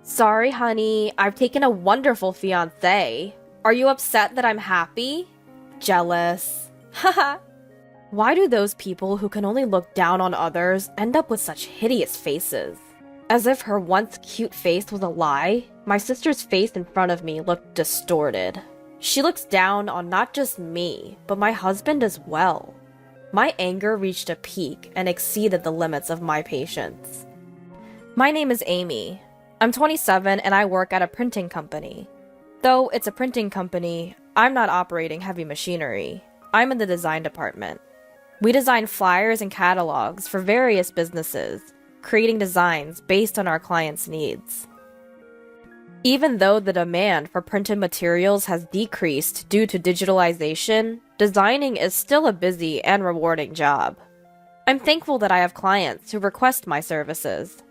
Sorry, honey, I've taken a wonderful fiancé. Are you upset that I'm happy? Jealous. Haha. Why do those people who can only look down on others end up with such hideous faces? As if her once cute face was a lie, my sister's face in front of me looked distorted. She looks down on not just me, but my husband as well. My anger reached a peak and exceeded the limits of my patience. My name is Amy. I'm 27 and I work at a printing company. Though it's a printing company, I'm not operating heavy machinery. I'm in the design department. We design flyers and catalogs for various businesses, creating designs based on our clients' needs. Even though the demand for printed materials has decreased due to digitalization, designing is still a busy and rewarding job. I'm thankful that I have clients who request my services.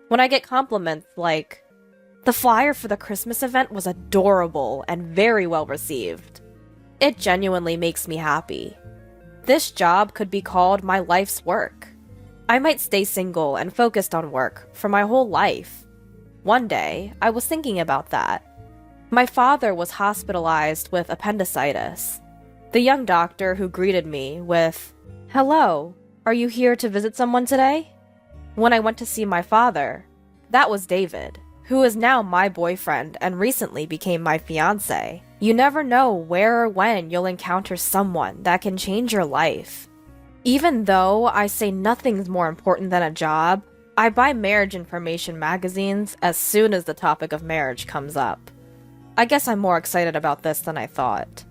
When I get compliments like, "The flyer for the Christmas event was adorable and very well received," it genuinely makes me happy. This job could be called my life's work. I might stay single and focused on work for my whole life. One day, I was thinking about that. My father was hospitalized with appendicitis. The young doctor who greeted me with, "Hello, are you here to visit someone today?" When I went to see my father, that was David, who is now my boyfriend and recently became my fiancé. You never know where or when you'll encounter someone that can change your life. Even though I say nothing's more important than a job, I buy marriage information magazines as soon as the topic of marriage comes up. I guess I'm more excited about this than I thought.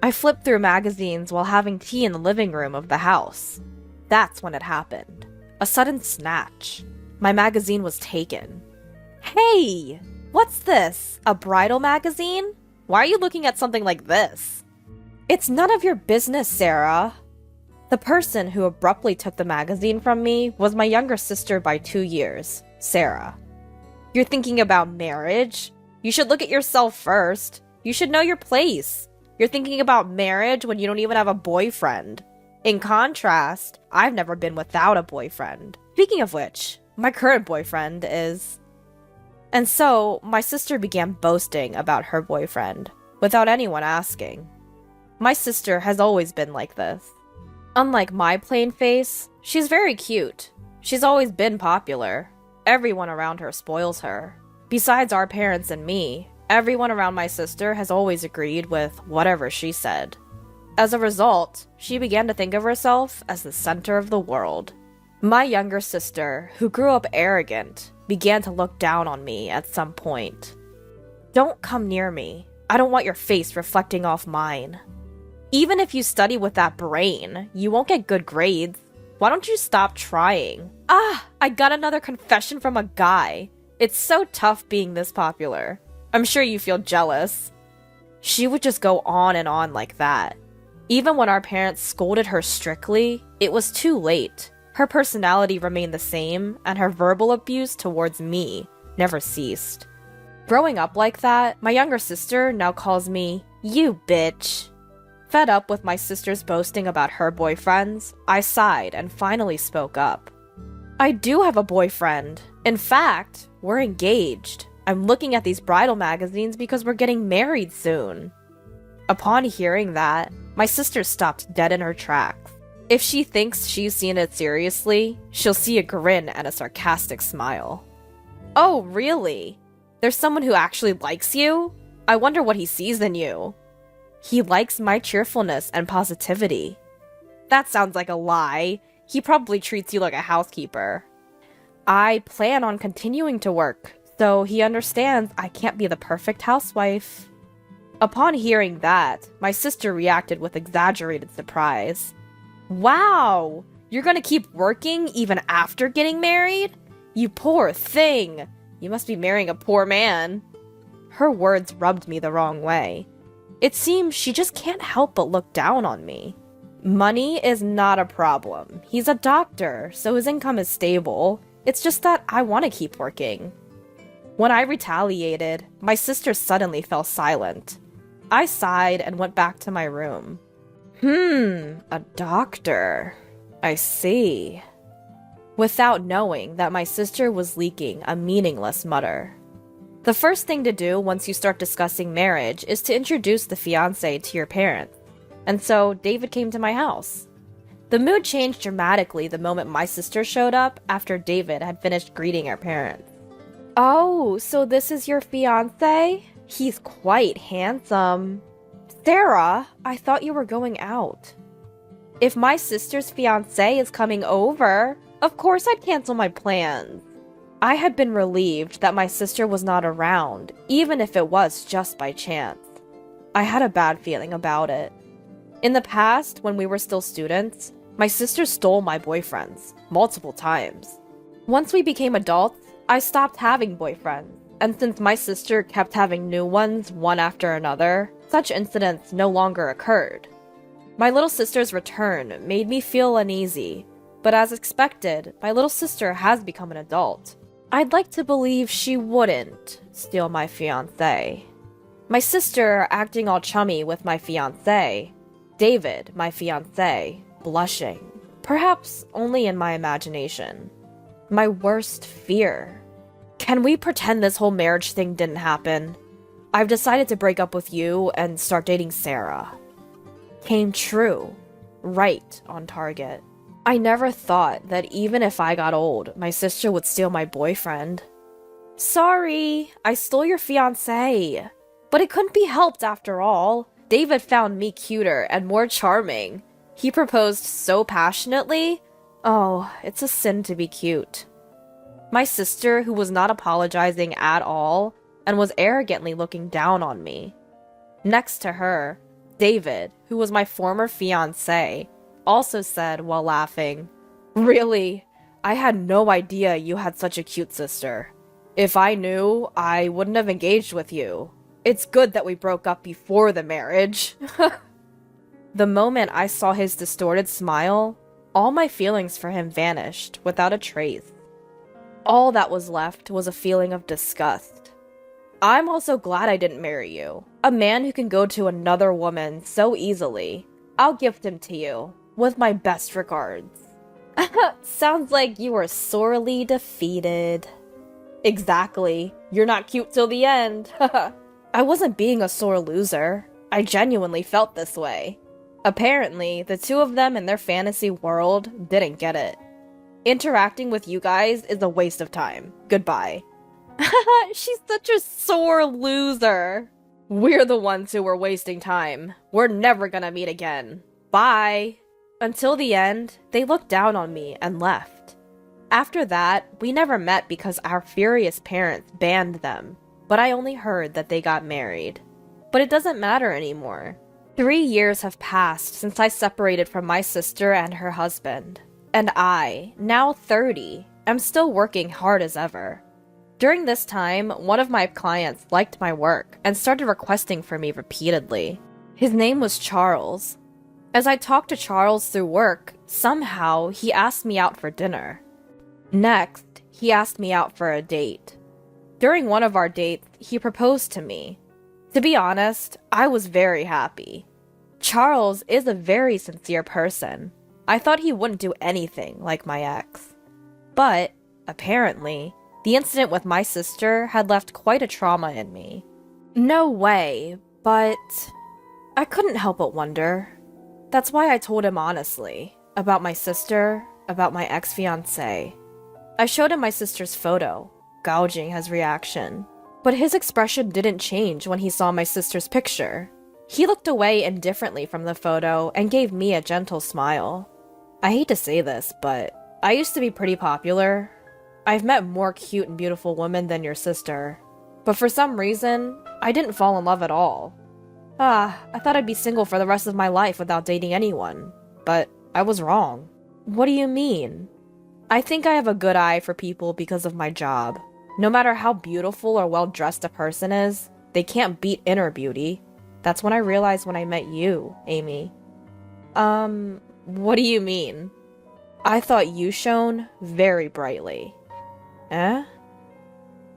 I flipped through magazines while having tea in the living room of the house. That's when it happened. A sudden snatch. My magazine was taken. Hey! What's this? A bridal magazine? Why are you looking at something like this? It's none of your business, Sarah. The person who abruptly took the magazine from me was my younger sister by 2 years, Sarah. You're thinking about marriage? You should look at yourself first. You should know your place. You're thinking about marriage when you don't even have a boyfriend. In contrast, I've never been without a boyfriend. Speaking of which, my current boyfriend is... And so, my sister began boasting about her boyfriend, without anyone asking. My sister has always been like this. Unlike my plain face, she's very cute. She's always been popular. Everyone around her spoils her. Besides our parents and me, everyone around my sister has always agreed with whatever she said. As a result, she began to think of herself as the center of the world. My younger sister, who grew up arrogant, began to look down on me at some point. "Don't come near me. I don't want your face reflecting off mine. Even if you study with that brain, you won't get good grades. Why don't you stop trying?" I got another confession from a guy. It's so tough being this popular. I'm sure you feel jealous. She would just go on and on like that. Even when our parents scolded her strictly, it was too late. Her personality remained the same, and her verbal abuse towards me never ceased. Growing up like that, my younger sister now calls me, "You bitch." Fed up with my sister's boasting about her boyfriends, I sighed and finally spoke up. "I do have a boyfriend. In fact, we're engaged. I'm looking at these bridal magazines because we're getting married soon." Upon hearing that, my sister stopped dead in her tracks. If she thinks she's seen it seriously, she'll see a grin and a sarcastic smile. "Oh, really? There's someone who actually likes you? I wonder what he sees in you." "He likes my cheerfulness and positivity." "That sounds like a lie. He probably treats you like a housekeeper." "I plan on continuing to work, so he understands I can't be the perfect housewife." Upon hearing that, my sister reacted with exaggerated surprise. "Wow! You're gonna keep working even after getting married? You poor thing! You must be marrying a poor man." Her words rubbed me the wrong way. It seems she just can't help but look down on me. Money is not a problem. He's a doctor, so his income is stable. It's just that I want to keep working. When I retaliated, my sister suddenly fell silent. I sighed and went back to my room. A doctor. I see. Without knowing that my sister was leaking a meaningless mutter. The first thing to do once you start discussing marriage is to introduce the fiancé to your parents. And so David came to my house. The mood changed dramatically the moment my sister showed up after David had finished greeting our parents. Oh, so this is your fiancé? He's quite handsome. Sarah, I thought you were going out. If my sister's fiancé is coming over, of course I'd cancel my plans. I had been relieved that my sister was not around, even if it was just by chance. I had a bad feeling about it. In the past, when we were still students, my sister stole my boyfriends, multiple times. Once we became adults, I stopped having boyfriends, and since my sister kept having new ones one after another, such incidents no longer occurred. My little sister's return made me feel uneasy, but as expected, my little sister has become an adult. I'd like to believe she wouldn't steal my fiancé. My sister acting all chummy with my fiancé. David, my fiancé, blushing. Perhaps only in my imagination. My worst fear. Can we pretend this whole marriage thing didn't happen? I've decided to break up with you and start dating Sarah. Came true. Right on target. I never thought that even if I got old, my sister would steal my boyfriend. Sorry, I stole your fiancé. But it couldn't be helped after all. David found me cuter and more charming. He proposed so passionately. Oh, it's a sin to be cute. My sister, who was not apologizing at all, and was arrogantly looking down on me. Next to her, David, who was my former fiancé, also said while laughing, "Really? I had no idea you had such a cute sister. If I knew, I wouldn't have engaged with you. It's good that we broke up before the marriage." The moment I saw his distorted smile, all my feelings for him vanished without a trace. All that was left was a feeling of disgust. I'm also glad I didn't marry you. A man who can go to another woman so easily. I'll gift him to you. With my best regards. Sounds like you were sorely defeated. Exactly. You're not cute till the end. I wasn't being a sore loser. I genuinely felt this way. Apparently, the two of them in their fantasy world didn't get it. Interacting with you guys is a waste of time. Goodbye. She's such a sore loser. We're the ones who were wasting time. We're never gonna meet again. Bye. Until the end, they looked down on me and left. After that, we never met because our furious parents banned them, but I only heard that they got married. But it doesn't matter anymore. 3 years have passed since I separated from my sister and her husband, and I, now 30, am still working hard as ever. During this time, one of my clients liked my work and started requesting for me repeatedly. His name was Charles. As I talked to Charles through work, somehow he asked me out for dinner. Next, he asked me out for a date. During one of our dates, he proposed to me. To be honest, I was very happy. Charles is a very sincere person. I thought he wouldn't do anything like my ex. But, apparently, the incident with my sister had left quite a trauma in me. No way, but I couldn't help but wonder. That's why I told him honestly, about my sister, about my ex-fiancé. I showed him my sister's photo, gouging his reaction. But his expression didn't change when he saw my sister's picture. He looked away indifferently from the photo and gave me a gentle smile. I hate to say this, but I used to be pretty popular. I've met more cute and beautiful women than your sister. But for some reason, I didn't fall in love at all. I thought I'd be single for the rest of my life without dating anyone. But I was wrong. What do you mean? I think I have a good eye for people because of my job. No matter how beautiful or well-dressed a person is, they can't beat inner beauty. That's when I realized when I met you, Amy. What do you mean? I thought you shone very brightly. Eh?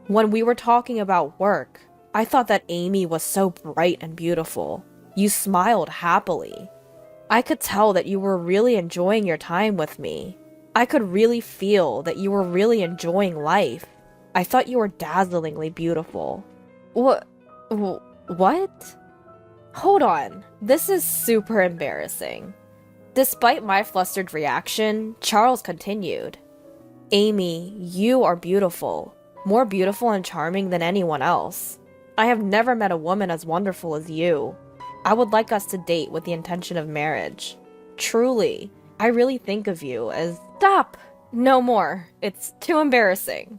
When we were talking about work, I thought that Amy was so bright and beautiful. You smiled happily. I could tell that you were really enjoying your time with me. I could really feel that you were really enjoying life. I thought you were dazzlingly beautiful. What? What? Hold on. This is super embarrassing. Despite my flustered reaction, Charles continued. Amy, you are beautiful. More beautiful and charming than anyone else. I have never met a woman as wonderful as you. I would like us to date with the intention of marriage. Truly, I really think of you as— Stop! No more. It's too embarrassing.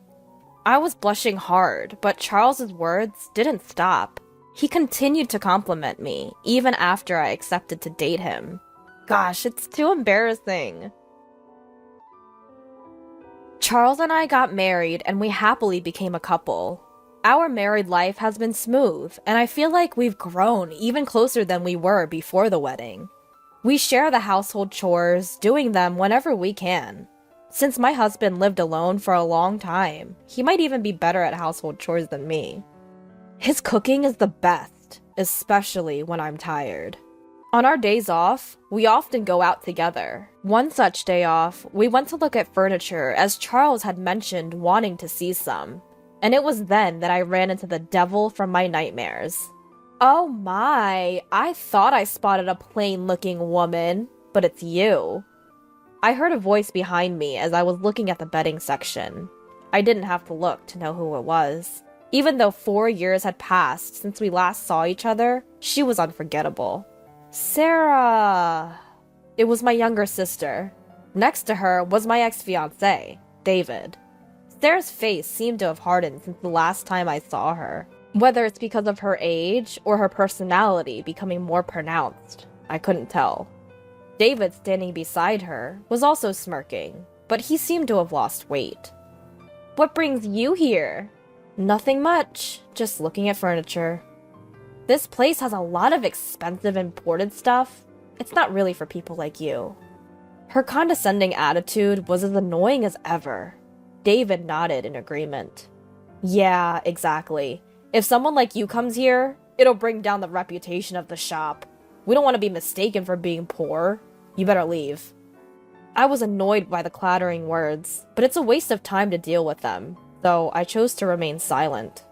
I was blushing hard, but Charles's words didn't stop. He continued to compliment me, even after I accepted to date him. Gosh, it's too embarrassing. Charles and I got married, and we happily became a couple. Our married life has been smooth, and I feel like we've grown even closer than we were before the wedding. We share the household chores, doing them whenever we can. Since my husband lived alone for a long time, he might even be better at household chores than me. His cooking is the best, especially when I'm tired. On our days off, we often go out together. One such day off, we went to look at furniture as Charles had mentioned wanting to see some. And it was then that I ran into the devil from my nightmares. Oh my, I thought I spotted a plain-looking woman, but it's you. I heard a voice behind me as I was looking at the bedding section. I didn't have to look to know who it was. Even though 4 years had passed since we last saw each other, she was unforgettable. Sarah! It was my younger sister. Next to her was my ex-fiancé, David. Sarah's face seemed to have hardened since the last time I saw her. Whether it's because of her age or her personality becoming more pronounced, I couldn't tell. David, standing beside her, was also smirking, but he seemed to have lost weight. What brings you here? Nothing much, just looking at furniture. This place has a lot of expensive imported stuff. It's not really for people like you. Her condescending attitude was as annoying as ever. David nodded in agreement. Yeah, exactly. If someone like you comes here, it'll bring down the reputation of the shop. We don't want to be mistaken for being poor. You better leave. I was annoyed by the clattering words, but it's a waste of time to deal with them, so I chose to remain silent.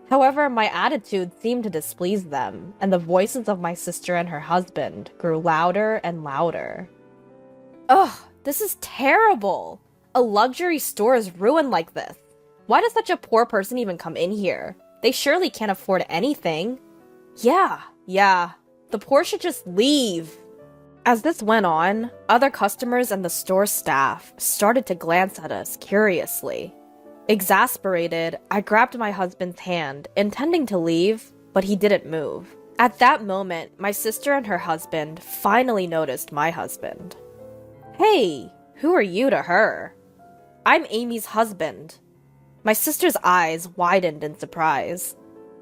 However, my attitude seemed to displease them, and the voices of my sister and her husband grew louder and louder. Ugh, this is terrible! A luxury store is ruined like this. Why does such a poor person even come in here? They surely can't afford anything. Yeah, the poor should just leave. As this went on, other customers and the store staff started to glance at us curiously. Exasperated, I grabbed my husband's hand, intending to leave, but he didn't move. At that moment, my sister and her husband finally noticed my husband. Hey, who are you to her? I'm Amy's husband. My sister's eyes widened in surprise.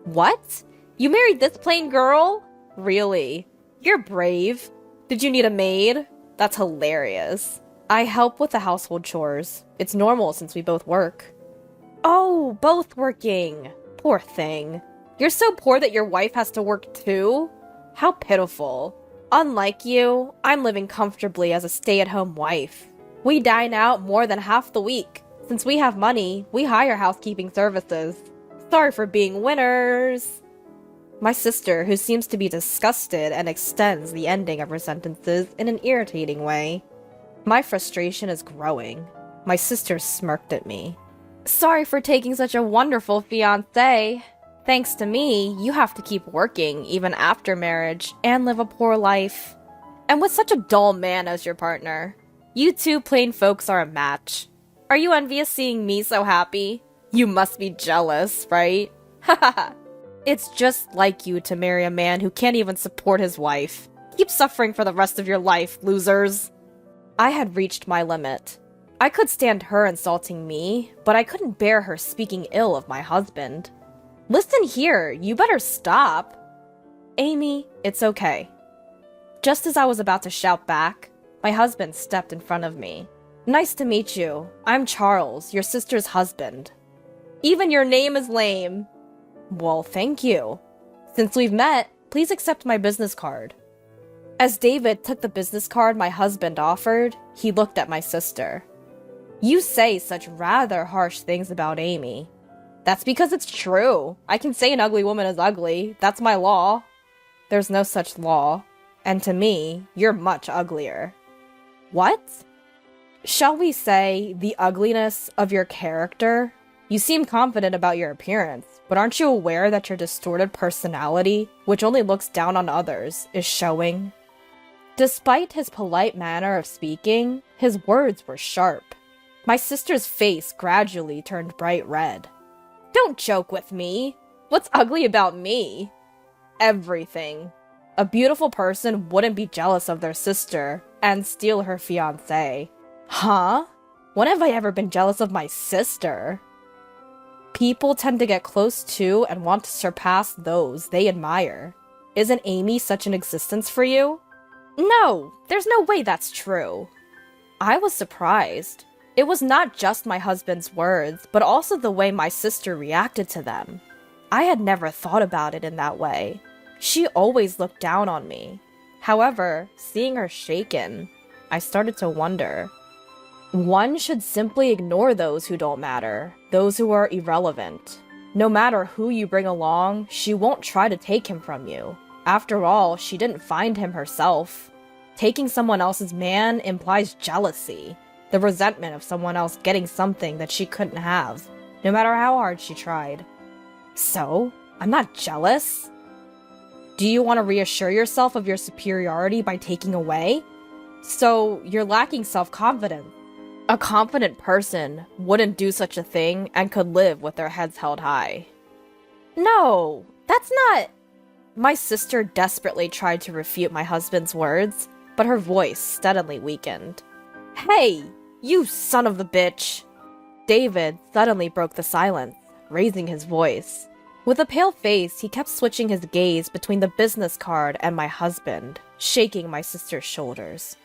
What? You married this plain girl? Really? You're brave. Did you need a maid? That's hilarious. I help with the household chores. It's normal since we both work. Oh, both working. Poor thing. You're so poor that your wife has to work too? How pitiful. Unlike you, I'm living comfortably as a stay-at-home wife. We dine out more than half the week. Since we have money, we hire housekeeping services. Sorry for being winners. My sister, who seems to be disgusted and extends the ending of her sentences in an irritating way. My frustration is growing. My sister smirked at me. Sorry for taking such a wonderful fiancé. Thanks to me, you have to keep working even after marriage and live a poor life. And with such a dull man as your partner, you two plain folks are a match. Are you envious seeing me so happy? You must be jealous, right? Haha. It's just like you to marry a man who can't even support his wife. Keep suffering for the rest of your life, losers. I had reached my limit. I could stand her insulting me, but I couldn't bear her speaking ill of my husband. Listen here, you better stop. Amy, it's okay. Just as I was about to shout back, my husband stepped in front of me. Nice to meet you. I'm Charles, your sister's husband. Even your name is lame. Well, thank you. Since we've met, please accept my business card. As David took the business card my husband offered, he looked at my sister. You say such rather harsh things about Amy. That's because it's true. I can say an ugly woman is ugly. That's my law. There's no such law. And to me, you're much uglier. What? Shall we say the ugliness of your character? You seem confident about your appearance, but aren't you aware that your distorted personality, which only looks down on others, is showing? Despite his polite manner of speaking, his words were sharp. My sister's face gradually turned bright red. Don't joke with me. What's ugly about me? Everything. A beautiful person wouldn't be jealous of their sister and steal her fiancé. Huh? When have I ever been jealous of my sister? People tend to get close to and want to surpass those they admire. Isn't Amy such an existence for you? No, there's no way that's true. I was surprised. It was not just my husband's words, but also the way my sister reacted to them. I had never thought about it in that way. She always looked down on me. However, seeing her shaken, I started to wonder. One should simply ignore those who don't matter, those who are irrelevant. No matter who you bring along, she won't try to take him from you. After all, she didn't find him herself. Taking someone else's man implies jealousy, the resentment of someone else getting something that she couldn't have, no matter how hard she tried. So, I'm not jealous? Do you want to reassure yourself of your superiority by taking away? So, you're lacking self-confidence. A confident person wouldn't do such a thing and could live with their heads held high. No, that's not... My sister desperately tried to refute my husband's words, but her voice steadily weakened. Hey, you son of a bitch! David suddenly broke the silence, raising his voice. With a pale face, he kept switching his gaze between the business card and my husband, shaking my sister's shoulders.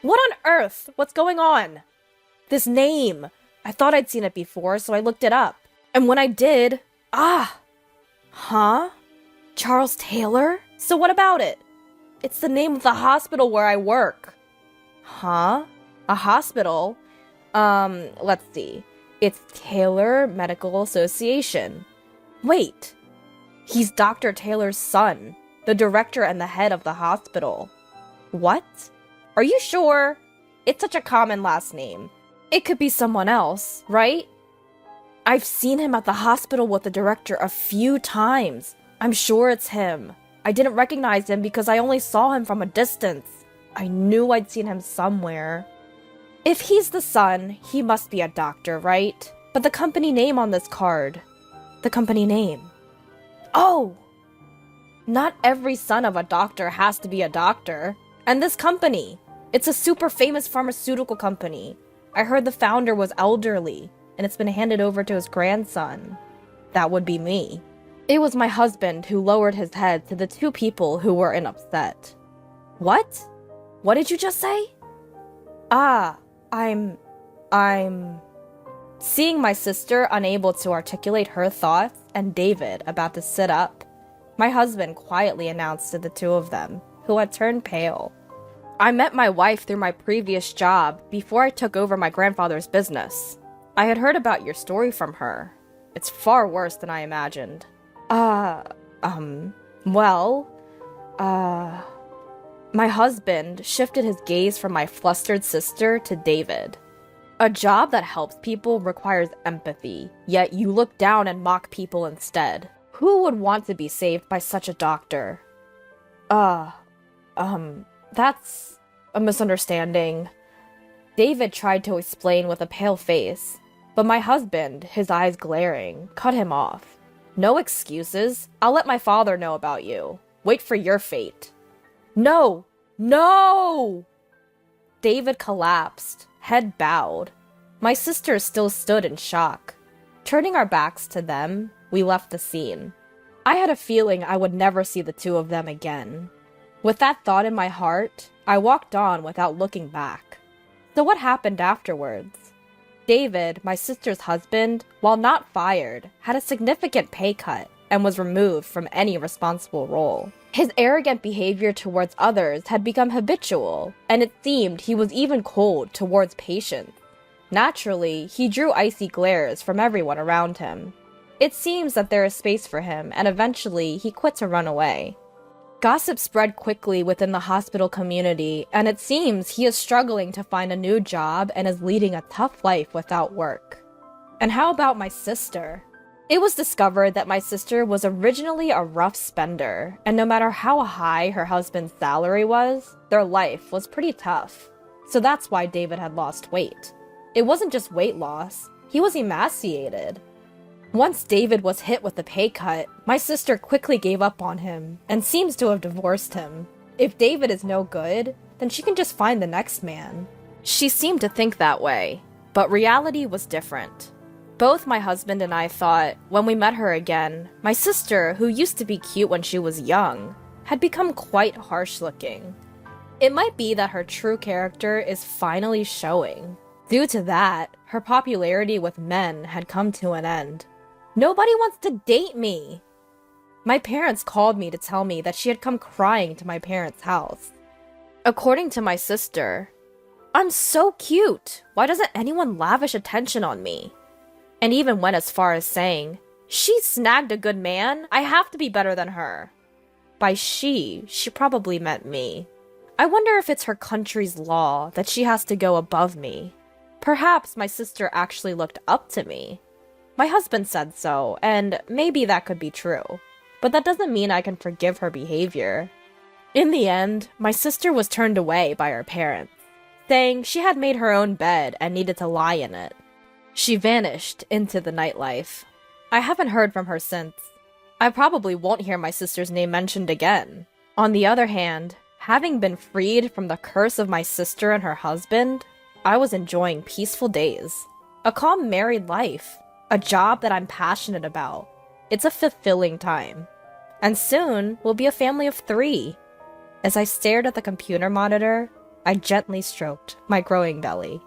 What on earth? What's going on? This name! I thought I'd seen it before, so I looked it up. And when I did... Huh? Charles Taylor? So what about it? It's the name of the hospital where I work. Huh? A hospital? Let's see. It's Taylor Medical Association. Wait. He's Dr. Taylor's son, the director and the head of the hospital. What? Are you sure? It's such a common last name. It could be someone else, right? I've seen him at the hospital with the director a few times. I'm sure it's him. I didn't recognize him because I only saw him from a distance. I knew I'd seen him somewhere. If he's the son, he must be a doctor, right? But the company name on this card. The company name. Oh! Not every son of a doctor has to be a doctor. And this company. It's a super famous pharmaceutical company. I heard the founder was elderly, and it's been handed over to his grandson. That would be me. It was my husband who lowered his head to the two people who were in upset. What? What did you just say? I'm... Seeing my sister unable to articulate her thoughts and David about to sit up, my husband quietly announced to the two of them, who had turned pale. I met my wife through my previous job before I took over my grandfather's business. I had heard about your story from her. It's far worse than I imagined. My husband shifted his gaze from my flustered sister to David. A job that helps people requires empathy, yet you look down and mock people instead. Who would want to be saved by such a doctor? That's a misunderstanding. David tried to explain with a pale face, but my husband, his eyes glaring, cut him off. No excuses. I'll let my father know about you. Wait for your fate. No! No! David collapsed, head bowed. My sister still stood in shock. Turning our backs to them, we left the scene. I had a feeling I would never see the two of them again. With that thought in my heart, I walked on without looking back. So what happened afterwards? David, my sister's husband, while not fired, had a significant pay cut and was removed from any responsible role. His arrogant behavior towards others had become habitual, and it seemed he was even cold towards patients. Naturally, he drew icy glares from everyone around him. It seems that there is space for him, and eventually he quit to run away. Gossip spread quickly within the hospital community, and it seems he is struggling to find a new job and is leading a tough life without work. And how about my sister? It was discovered that my sister was originally a rough spender, and no matter how high her husband's salary was, their life was pretty tough. So that's why David had lost weight. It wasn't just weight loss, he was emaciated. Once David was hit with a pay cut, my sister quickly gave up on him and seems to have divorced him. If David is no good, then she can just find the next man. She seemed to think that way, but reality was different. Both my husband and I thought, when we met her again, my sister, who used to be cute when she was young, had become quite harsh-looking. It might be that her true character is finally showing. Due to that, her popularity with men had come to an end. Nobody wants to date me! My parents called me to tell me that she had come crying to my parents' house. According to my sister, I'm so cute! Why doesn't anyone lavish attention on me? And even went as far as saying, she snagged a good man, I have to be better than her. By she probably meant me. I wonder if it's her country's law that she has to go above me. Perhaps my sister actually looked up to me. My husband said so, and maybe that could be true. But that doesn't mean I can forgive her behavior. In the end, my sister was turned away by her parents, saying she had made her own bed and needed to lie in it. She vanished into the nightlife. I haven't heard from her since. I probably won't hear my sister's name mentioned again. On the other hand, having been freed from the curse of my sister and her husband, I was enjoying peaceful days. A calm married life. A job that I'm passionate about. It's a fulfilling time. And soon, we'll be a family of 3. As I stared at the computer monitor, I gently stroked my growing belly.